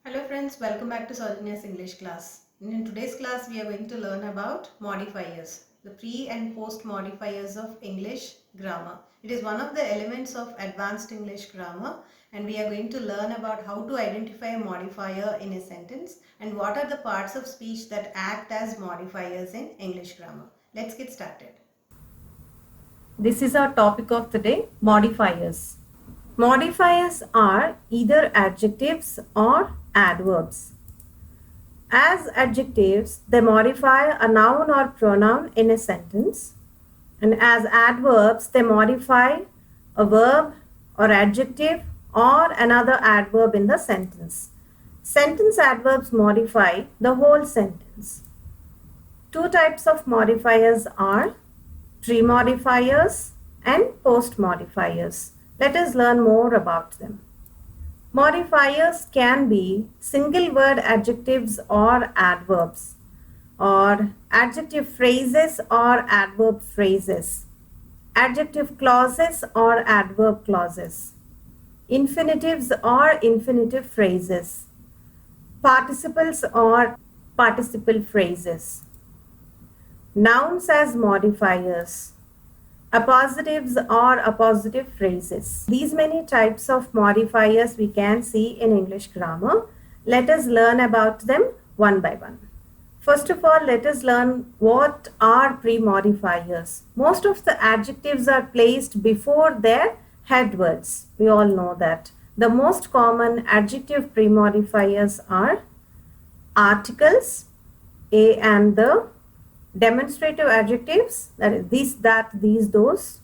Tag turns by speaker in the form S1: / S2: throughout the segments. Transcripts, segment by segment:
S1: Hello friends, welcome back to Saujany's English class. In today's class, we are going to learn about modifiers, the pre and post modifiers of English grammar. It is one of the elements of advanced English grammar, and we are going to learn about how to identify a modifier in a sentence and what are the parts of speech that act as modifiers in English grammar. Let's get started. This is our topic of the day, modifiers. Modifiers are either adjectives or adverbs. As adjectives, they modify a noun or pronoun in a sentence, and as adverbs, they modify a verb or adjective or another adverb in the sentence. Sentence adverbs modify the whole sentence. Two types of modifiers are pre-modifiers and post-modifiers. Let us learn more about them. Modifiers can be single word adjectives or adverbs, or adjective phrases or adverb phrases, adjective clauses or adverb clauses, infinitives or infinitive phrases, participles or participle phrases, nouns as modifiers, appositives or appositive phrases. These many types of modifiers we can see in English grammar. Let us learn about them one by one. First of all, let us learn what are pre-modifiers. Most of the adjectives are placed before their head words. We all know that. The most common adjective pre-modifiers are articles, a and the, demonstrative adjectives, that is this, that, these, those,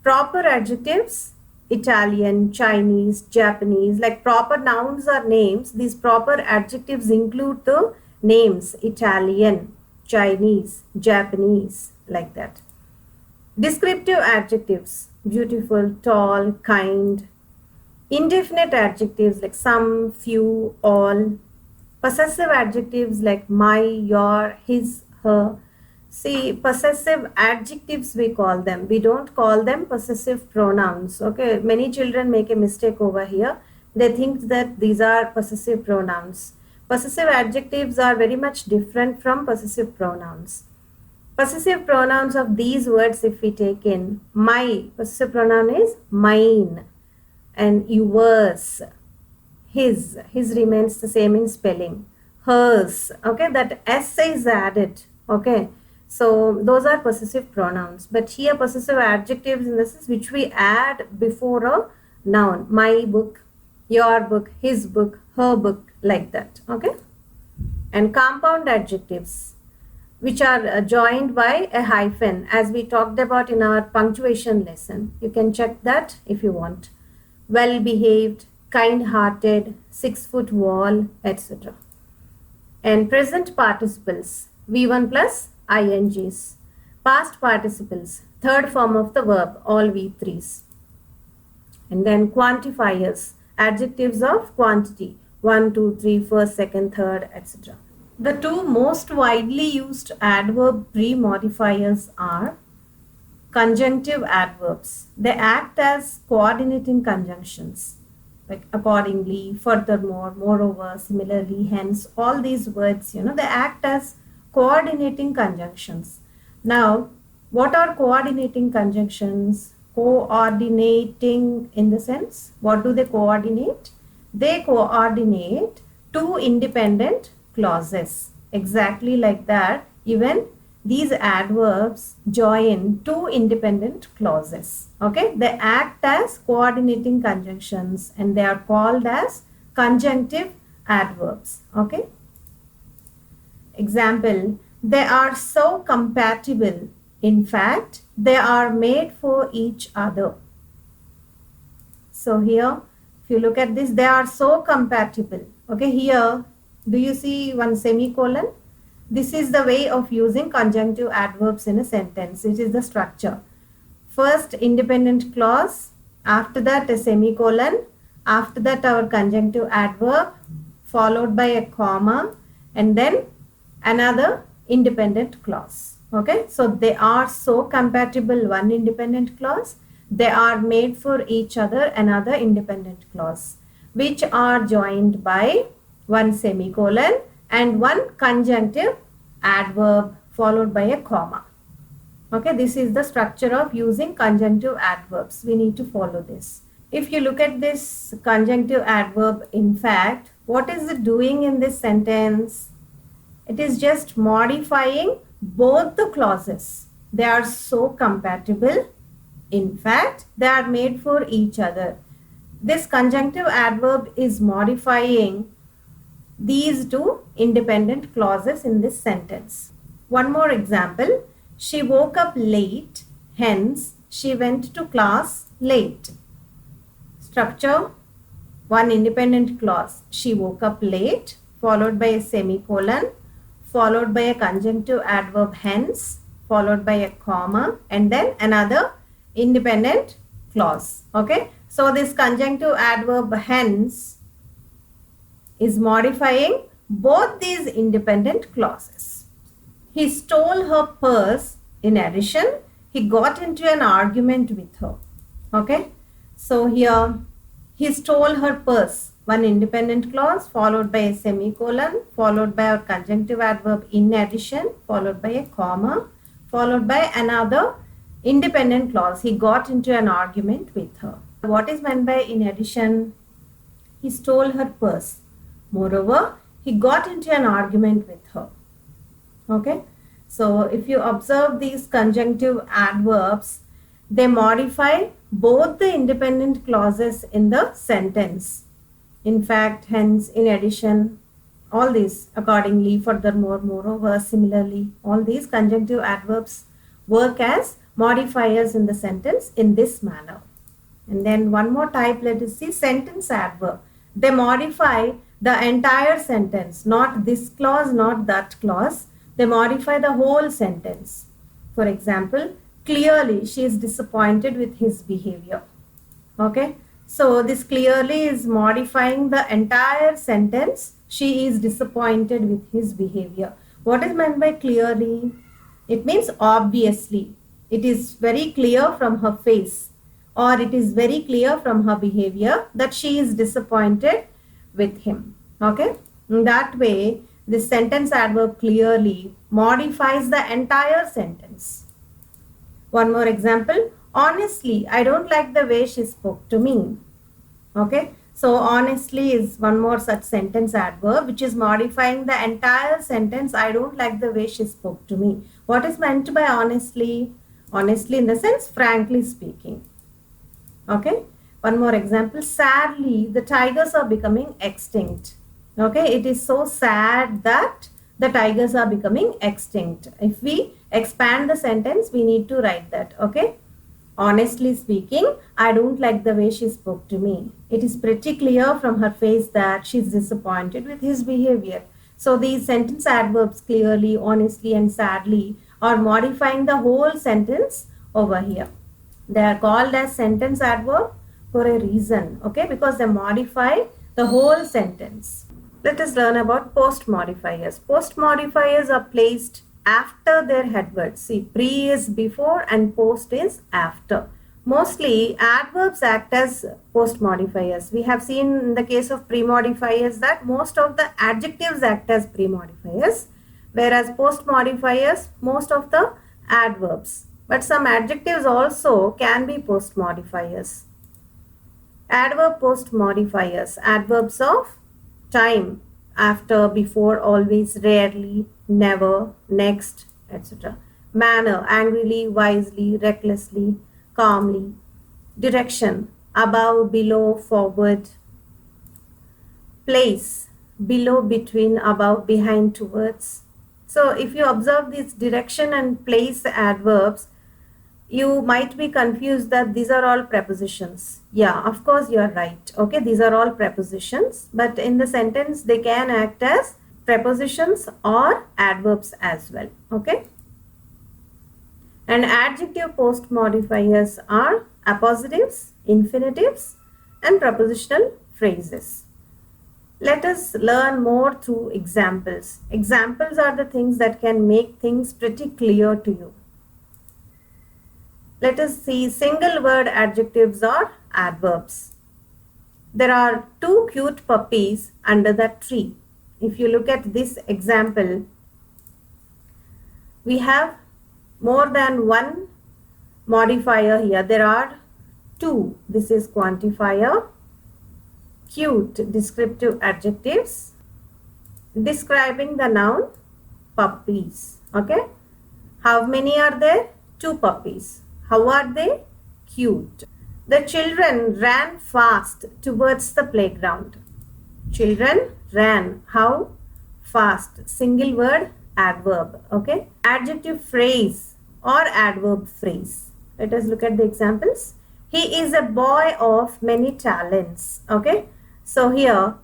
S1: proper adjectives, Italian, Chinese, Japanese, like proper nouns or names. These proper adjectives include the names Italian, Chinese, Japanese, like that. Descriptive adjectives, beautiful, tall, kind. Indefinite adjectives like some, few, all. Possessive adjectives like my, your, his, her. See, possessive adjectives we call them. We don't call them possessive pronouns. Okay, many children make a mistake over here. They think that these are possessive pronouns. Possessive adjectives are very much different from possessive pronouns. Possessive pronouns of these words, if we take in, my, possessive pronoun is mine, and yours, his remains the same in spelling, hers, okay, that s is added, okay, so those are possessive pronouns. But here possessive adjectives in this is which we add before a noun, my book, your book, his book, her book, like that, okay. And compound adjectives, which are joined by a hyphen, as we talked about in our punctuation lesson. You can check that if you want. Well behaved, kind-hearted, 6-foot wall, etc. And present participles, V1 plus INGs. Past participles, third form of the verb, all V3s. And then quantifiers, adjectives of quantity, 1, 2, 3, first, second, third, etc. The two most widely used adverb pre-modifiers are conjunctive adverbs. They act as coordinating conjunctions, like accordingly, furthermore, moreover, similarly, hence, all these words, they act as coordinating conjunctions. Now, what are coordinating conjunctions? Coordinating in the sense, what do they coordinate? They coordinate two independent clauses. Exactly like that, even these adverbs join two independent clauses. Okay, they act as coordinating conjunctions and they are called as conjunctive adverbs. Okay. Example, they are so compatible. In fact, they are made for each other. So here, if you look at this, they are so compatible. Okay, here, do you see one semicolon? This is the way of using conjunctive adverbs in a sentence. It is the structure. First, independent clause. After that, a semicolon. After that, our conjunctive adverb, followed by a comma, and then another independent clause. Okay, so they are so compatible, one independent clause. They are made for each other, another independent clause. which are joined by one semicolon and one conjunctive adverb followed by a comma. Okay, this is the structure of using conjunctive adverbs. We need to follow this. If you look at this conjunctive adverb, in fact, what is it doing in this sentence? It is just modifying both the clauses. They are so compatible. In fact, they are made for each other. This conjunctive adverb is modifying these two independent clauses in this sentence. One more example. She woke up late, hence she went to class late. Structure, one independent clause. She woke up late, followed by a semicolon, followed by a conjunctive adverb hence, followed by a comma, and then another independent clause. Okay, so this conjunctive adverb hence is modifying both these independent clauses. He stole her purse. In addition, he got into an argument with her. Okay, so here he stole her purse, one independent clause followed by a semicolon, followed by a conjunctive adverb in addition, followed by a comma, followed by another independent clause. He got into an argument with her. What is meant by in addition? He stole her purse. Moreover, he got into an argument with her. Okay, so if you observe these conjunctive adverbs, they modify both the independent clauses in the sentence. In fact, hence, in addition, all these accordingly, furthermore, moreover, similarly, all these conjunctive adverbs work as modifiers in the sentence in this manner. And then one more type, let us see, sentence adverb. They modify the entire sentence, not this clause, not that clause. They modify the whole sentence. For example, clearly she is disappointed with his behavior. Okay, so this clearly is modifying the entire sentence. She is disappointed with his behavior. What is meant by clearly? It means obviously. It is very clear from her face, or it is very clear from her behavior that she is disappointed with him. Okay, in that way, this sentence adverb clearly modifies the entire sentence. One more example. Honestly, I don't like the way she spoke to me. Okay, so honestly is one more such sentence adverb which is modifying the entire sentence. I don't like the way she spoke to me. What is meant by honestly? Honestly in the sense frankly speaking. Okay, one more example. Sadly, the tigers are becoming extinct. Okay, it is so sad that the tigers are becoming extinct. If we expand the sentence, we need to write that. Okay, honestly speaking, I don't like the way she spoke to me. It is pretty clear from her face that she is disappointed with his behavior. So these sentence adverbs clearly, honestly and sadly are modifying the whole sentence over here. They are called as sentence adverb for a reason. Okay, because they modify the whole sentence. Let us learn about post modifiers. Post modifiers are placed after their headwords. See, pre is before and post is after. Mostly adverbs act as post modifiers. We have seen in the case of pre-modifiers that most of the adjectives act as pre-modifiers, whereas post modifiers, most of the adverbs. But some adjectives also can be post modifiers. Adverb post modifiers, adverbs of time, after, before, always, rarely, never, next, etc. Manner, angrily, wisely, recklessly, calmly. Direction, above, below, forward. Place, below, between, above, behind, towards. So if you observe these direction and place adverbs, you might be confused that these are all prepositions. Yeah, of course you are right. Okay, these are all prepositions, but in the sentence they can act as prepositions or adverbs as well. Okay, and adjective post modifiers are appositives, infinitives and prepositional phrases. Let us learn more through examples. Examples are the things that can make things pretty clear to you. Let us see single word adjectives or adverbs. there are two cute puppies under the tree. If you look at this example, we have more than one modifier here. There are two. This is quantifier, cute descriptive adjectives describing the noun puppies. Okay. How many are there? Two puppies. How are they? Cute. The children ran fast towards the playground. Children ran. How? Fast. Single word, adverb. Okay. Adjective phrase or adverb phrase. Let us look at the examples. He is a boy of many talents. Okay. So here,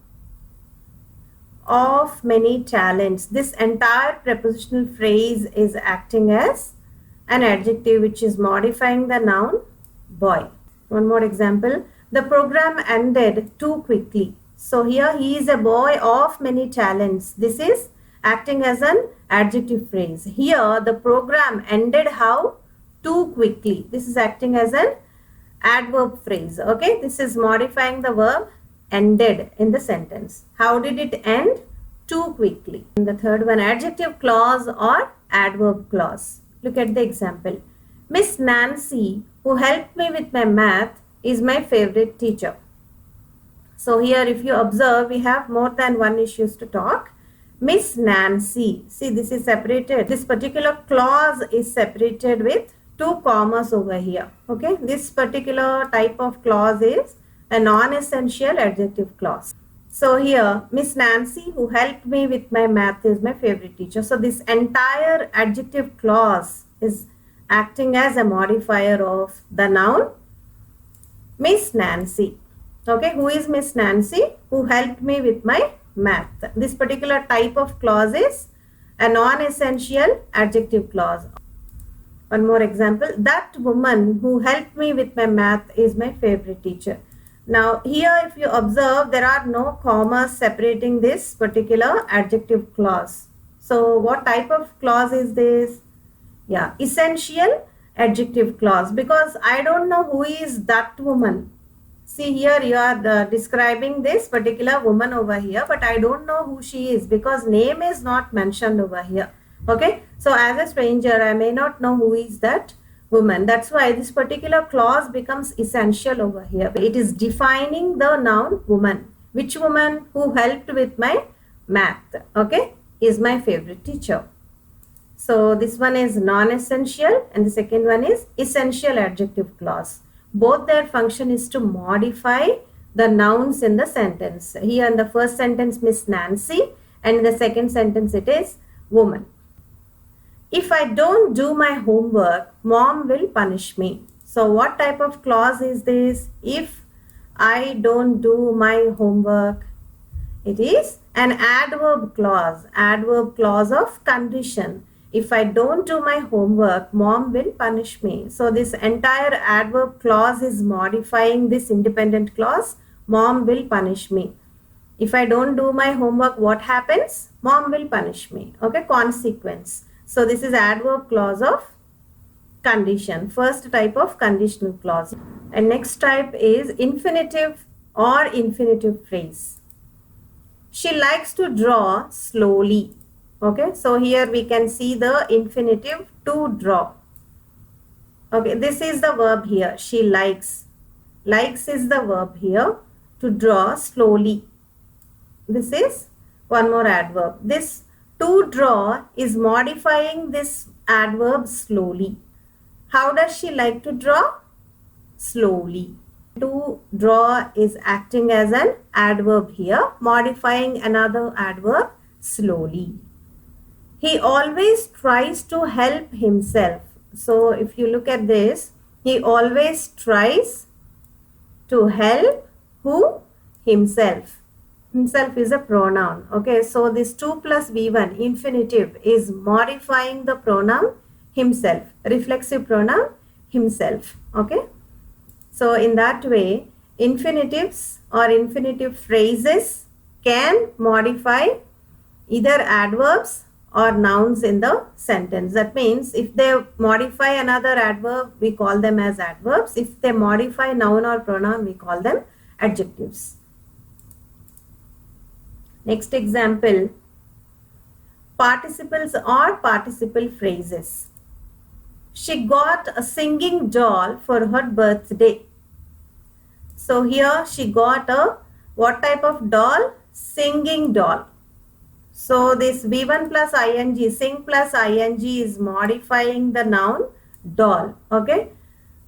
S1: of many talents. This entire prepositional phrase is acting as an adjective which is modifying the noun boy. One more example. The program ended too quickly. So here he is a boy of many talents. This is acting as an adjective phrase. Here the program ended how? Too quickly. This is acting as an adverb phrase. Okay. This is modifying the verb ended in the sentence. How did it end? Too quickly. And the third one, adjective clause or adverb clause. Look at the example. Miss Nancy, who helped me with my math, is my favorite teacher. So here if you observe, we have more than one issues to talk. Miss Nancy. See, this is separated. This particular clause is separated with two commas over here. Okay. This particular type of clause is a non-essential adjective clause. So here, Miss Nancy, who helped me with my math, is my favorite teacher. So this entire adjective clause is acting as a modifier of the noun Miss Nancy. Okay, who is Miss Nancy? Who helped me with my math. This particular type of clause is a non-essential adjective clause. One more example. That woman who helped me with my math is my favorite teacher. Now here if you observe, there are no commas separating this particular adjective clause. So what type of clause is this? Yeah, essential adjective clause, because I don't know who is that woman. See here you are describing this particular woman over here, but I don't know who she is because name is not mentioned over here. Okay, so as a stranger I may not know who is that woman. That's why this particular clause becomes essential over here. It is defining the noun woman. Which woman? Who helped with my math. Okay, is my favorite teacher. So this one is non-essential and the second one is essential adjective clause. Both their function is to modify the nouns in the sentence. Here in the first sentence Miss Nancy and in the second sentence it is woman. If I don't do my homework, mom will punish me. So what type of clause is this? If I don't do my homework, it is an adverb clause of condition. If I don't do my homework, mom will punish me. So this entire adverb clause is modifying this independent clause, mom will punish me. If I don't do my homework, what happens? Mom will punish me. Okay, consequence. So this is adverb clause of condition, first type of conditional clause. And next type is infinitive or infinitive phrase. She likes to draw slowly. Okay, so here we can see the infinitive to draw. Okay, this is the verb here. She likes. Likes is the verb here. To draw slowly. This is one more adverb. This to draw is modifying this adverb slowly. How does she like to draw? Slowly. To draw is acting as an adverb here, modifying another adverb slowly. He always tries to help himself. So if you look at this, he always tries to help who? Himself. Himself is a pronoun. Okay, so this 2 plus V1 infinitive is modifying the pronoun himself. Reflexive pronoun himself. Okay, so in that way infinitives or infinitive phrases can modify either adverbs or nouns in the sentence. That means if they modify another adverb, we call them as adverbs. If they modify noun or pronoun, we call them adjectives.
S2: Next example, participles or participle phrases. She got a singing doll for her birthday. So here she got a what type of doll? Singing doll. So this V1 plus ing, sing plus ing is modifying the noun doll. Okay.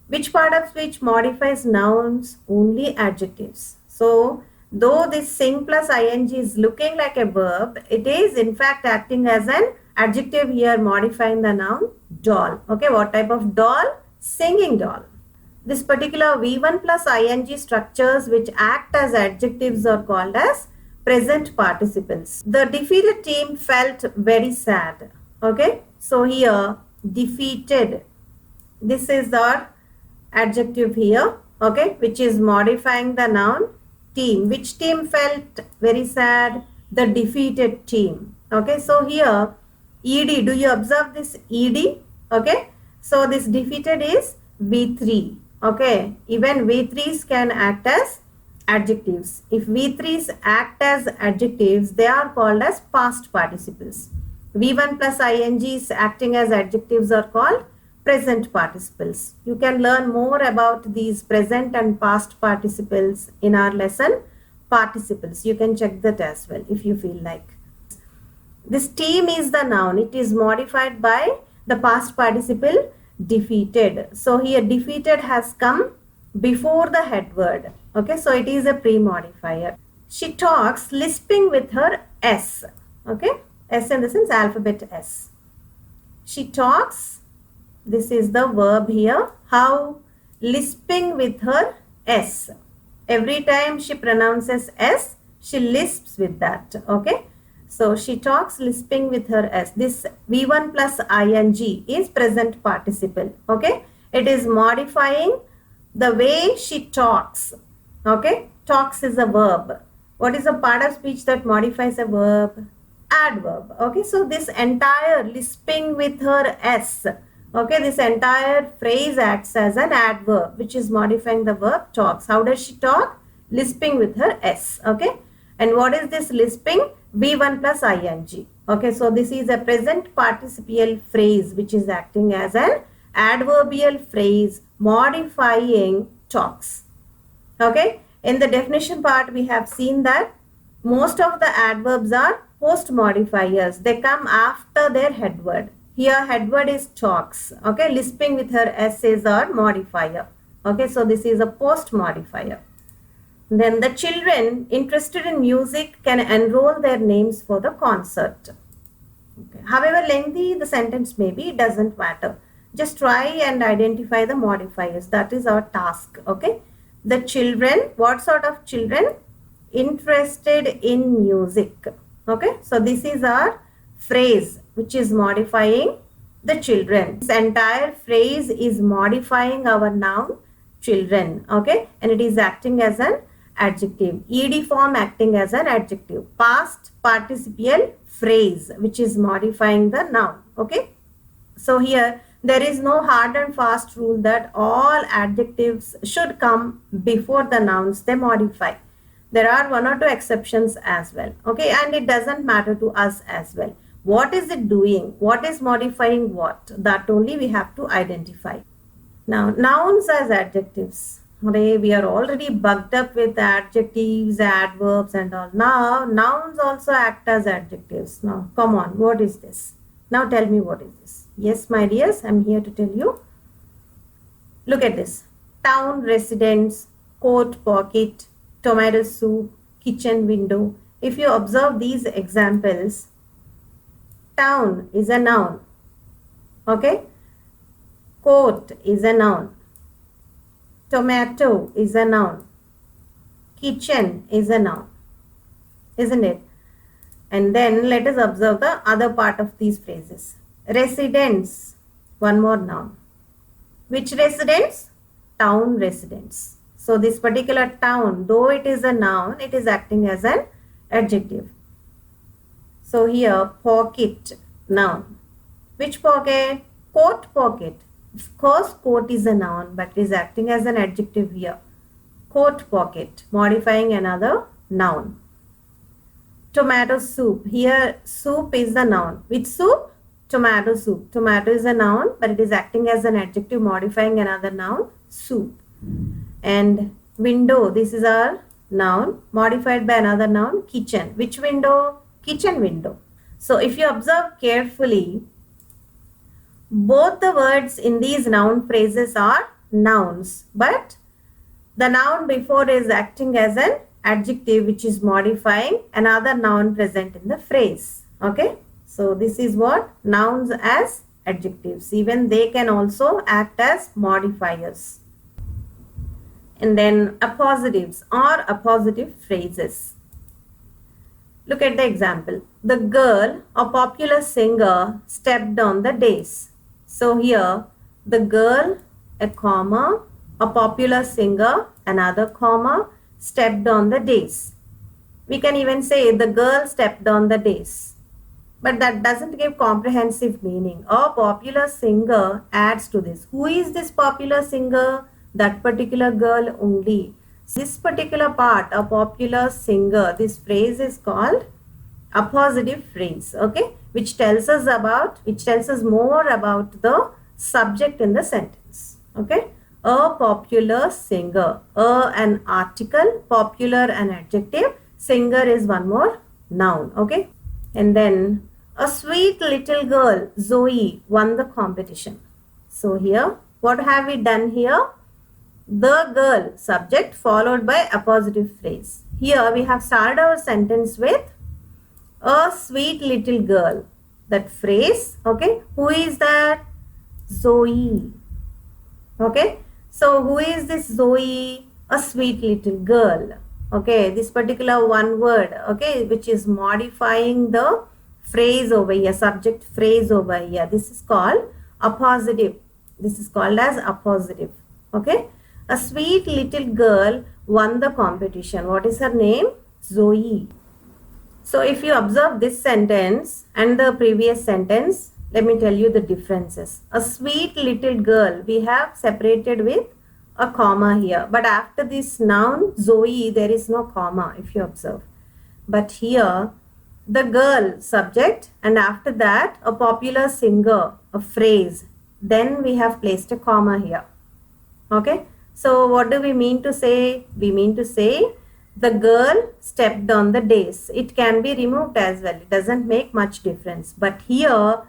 S2: Which part of speech modifies nouns? Only adjectives. So though this sing plus ing is looking like a verb, it is in fact acting as an adjective here, modifying the noun doll. Okay, what type of doll? Singing doll. This particular V1 plus ing structures which act as adjectives are called as present participles. The defeated team felt very sad. Okay, so here defeated, this is our adjective here, okay, which is modifying the noun team. Which team felt very sad? The defeated team. Okay, so here ed, do you observe this ed? Okay, so this defeated is v3. Okay, even v3s can act as adjectives. If v3s act as adjectives, they are called as past participles. v1 plus ing is acting as adjectives are called present participles. You can learn more about these present and past participles in our lesson participles. You can check that as well if you feel like. This team is the noun. It is modified by the past participle defeated. So here defeated has come before the head word. Okay, so it is a pre-modifier. She talks lisping with her S. Okay, S in the sense alphabet S. She talks, this is the verb here. How? Lisping with her S. Every time she pronounces S, she lisps with that. Okay. So she talks lisping with her S. This V1 plus ing is present participle. Okay. It is modifying the way she talks. Okay. Talks is a verb. What is a part of speech that modifies a verb? Adverb. Okay. So this entire lisping with her S. Okay, this entire phrase acts as an adverb which is modifying the verb talks. How does she talk? Lisping with her S. Okay, and what is this lisping? V1 plus ing. Okay, so this is a present participial phrase which is acting as an adverbial phrase modifying talks. Okay, in the definition part we have seen that most of the adverbs are post modifiers. They come after their head word. Here head word is talks. Okay, lisping with her S is our modifier. Okay, so this is a post modifier. Then the children interested in music can enroll their names for the concert. Okay. However lengthy the sentence may be, it doesn't matter. Just try and identify the modifiers. That is our task. Okay, the children, what sort of children? Interested in music. Okay, so this is our phrase which is modifying the children. This entire phrase is modifying our noun children. Okay, and it is acting as an adjective. Ed form acting as an adjective. Past participial phrase which is modifying the noun. Okay, so here there is no hard and fast rule that all adjectives should come before the nouns they modify. There are one or two exceptions as well. Okay, and it doesn't matter to us as well. What is it doing? What is modifying what? That only we have to identify. Now, nouns as adjectives. Okay, we are already bugged up with adjectives, adverbs and all. Now, nouns also act as adjectives. Now, come on, what is this? Now tell me what is this? Yes, my dears, I am here to tell you. Look at this. Town, residence, coat, pocket, tomato soup, kitchen, window. If you observe these examples, town is a noun. Okay. Coat is a noun. Tomato is a noun. Kitchen is a noun. Isn't it? And then let us observe the other part of these phrases. Residence, one more noun. Which residence? Town residence. So this particular town, though it is a noun, it is acting as an adjective. So here pocket, noun. Which pocket? Coat pocket. Of course coat is a noun, but it is acting as an adjective here. Coat pocket, modifying another noun. tomato soup. Here soup is the noun. Which soup? Tomato soup. Tomato is a noun, but it is acting as an adjective modifying another noun, soup. And window, this is our noun modified by another noun, kitchen. Which window? Kitchen window. So if you observe carefully, both the words in these noun phrases are nouns, but the noun before is acting as an adjective which is modifying another noun present in the phrase. Okay, so this is what nouns as adjectives. Even they can also act as modifiers. And then appositives or appositive phrases. Look at the example. The girl, a popular singer, stepped on the dais. So here the girl, a comma, a popular singer, another comma, stepped on the dais. We can even say the girl stepped on the dais. But that doesn't give comprehensive meaning. A popular singer adds to this. Who is this popular singer? That particular girl only. This particular part, a popular singer, this phrase is called appositive phrase, okay, which tells us more about the subject in the sentence. Okay, a popular singer, an article, popular an adjective, singer is one more noun. Okay, and then a sweet little girl, Zoe, won the competition. So here what have we done here? The girl, subject followed by appositive phrase. Here we have started our sentence with a sweet little girl. That phrase, okay, who is that? Zoe. Okay, so who is this Zoe? A sweet little girl. Okay, this particular one word, okay, which is modifying the phrase over here, subject phrase over here. This is called appositive. This is called as appositive. Okay, a sweet little girl won the competition. What is her name? Zoe. So if you observe this sentence and the previous sentence, let me tell you the differences. A sweet little girl, we have separated with a comma here. But after this noun, Zoe, there is no comma if you observe. But here, the girl, subject, and after that, a popular singer, a phrase. Then we have placed a comma here. Okay. So what do we mean to say? We mean to say the girl stepped on the dais. It can be removed as well. It doesn't make much difference. But here,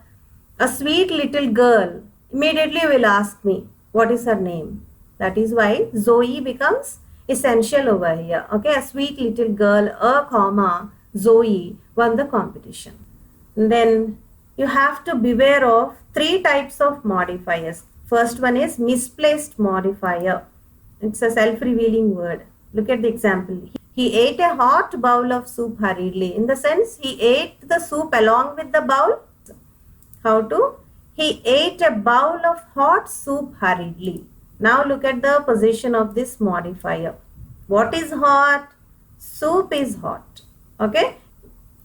S2: a sweet little girl, immediately will ask me, what is her name? That is why Zoe becomes essential over here. Okay, a sweet little girl, a comma, Zoe won the competition. And then you have to beware of three types of modifiers. First one is misplaced modifier. It's a self-revealing word. Look at the example. He ate a hot bowl of soup hurriedly. In the sense, he ate the soup along with the bowl. How to? He ate a bowl of hot soup hurriedly. Now look at the position of this modifier. What is hot? Soup is hot. Okay.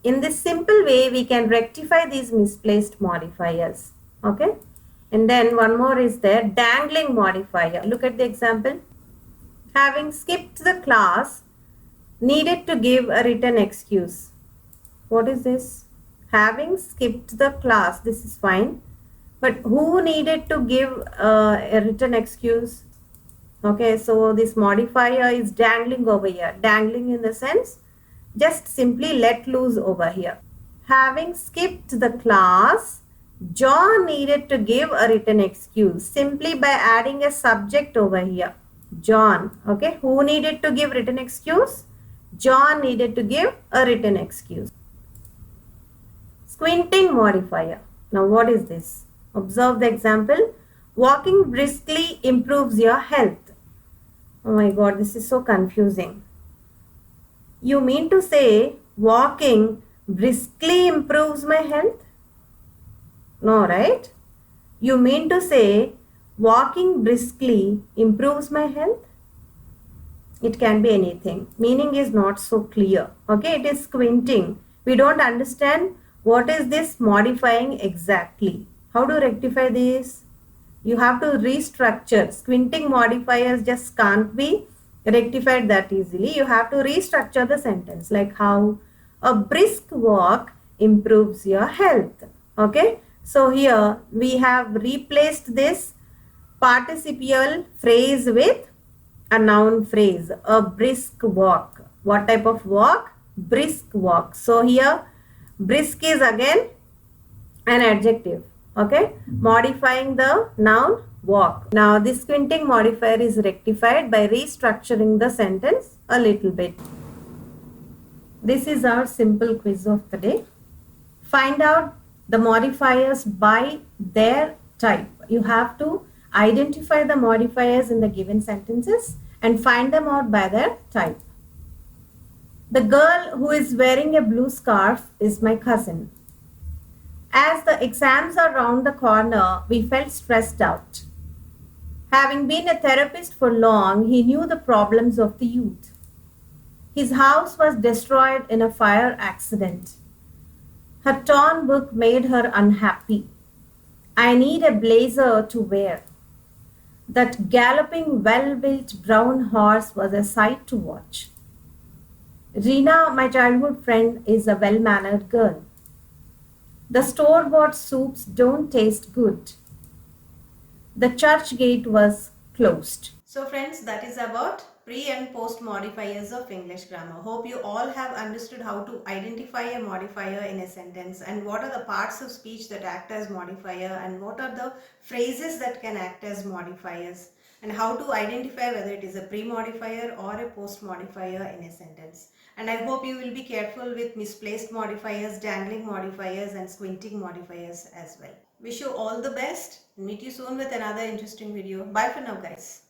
S2: In this simple way, we can rectify these misplaced modifiers. Okay. And then one more is there, dangling modifier. Look at the example. Having skipped the class, needed to give a written excuse. What is this? Having skipped the class, this is fine. But who needed to give a written excuse? Okay, so this modifier is dangling over here. Dangling in the sense, just simply let loose over here. Having skipped the class, John needed to give a written excuse simply by adding a subject over here. John. Okay, who needed to give written excuse? John needed to give a written excuse. Squinting modifier. Now what is this? Observe the example. Walking briskly improves your health. Oh my God, this is so confusing. You mean to say walking briskly improves my health? No, right? You mean to say walking briskly improves my health? It can be anything. Meaning is not so clear. Okay, it is squinting. We don't understand what is this modifying exactly. How to rectify this? You have to restructure. Squinting modifiers just can't be rectified that easily. You have to restructure the sentence. Like how? A brisk walk improves your health. Okay. So here we have replaced this participial phrase with a noun phrase. A brisk walk. What type of walk? Brisk walk. So here brisk is again an adjective. Okay. Modifying the noun walk. Now this squinting modifier is rectified by restructuring the sentence a little bit. This is our simple quiz of the day. Find out the modifiers by their type. You have to identify the modifiers in the given sentences and find them out by their type. The girl who is wearing a blue scarf is my cousin. As the exams are round the corner, we felt stressed out. Having been a therapist for long, he knew the problems of the youth. His house was destroyed in a fire accident. Her torn book made her unhappy. I need a blazer to wear. That galloping, well-built brown horse was a sight to watch. Rina, my childhood friend, is a well-mannered girl. The store-bought soups don't taste good. The church gate was closed.
S1: So friends, that is about pre and post modifiers of English grammar. Hope you all have understood how to identify a modifier in a sentence and what are the parts of speech that act as modifier and what are the phrases that can act as modifiers and how to identify whether it is a pre-modifier or a post-modifier in a sentence. And I hope you will be careful with misplaced modifiers, dangling modifiers and squinting modifiers as well. Wish you all the best. Meet you soon with another interesting video. Bye for now guys.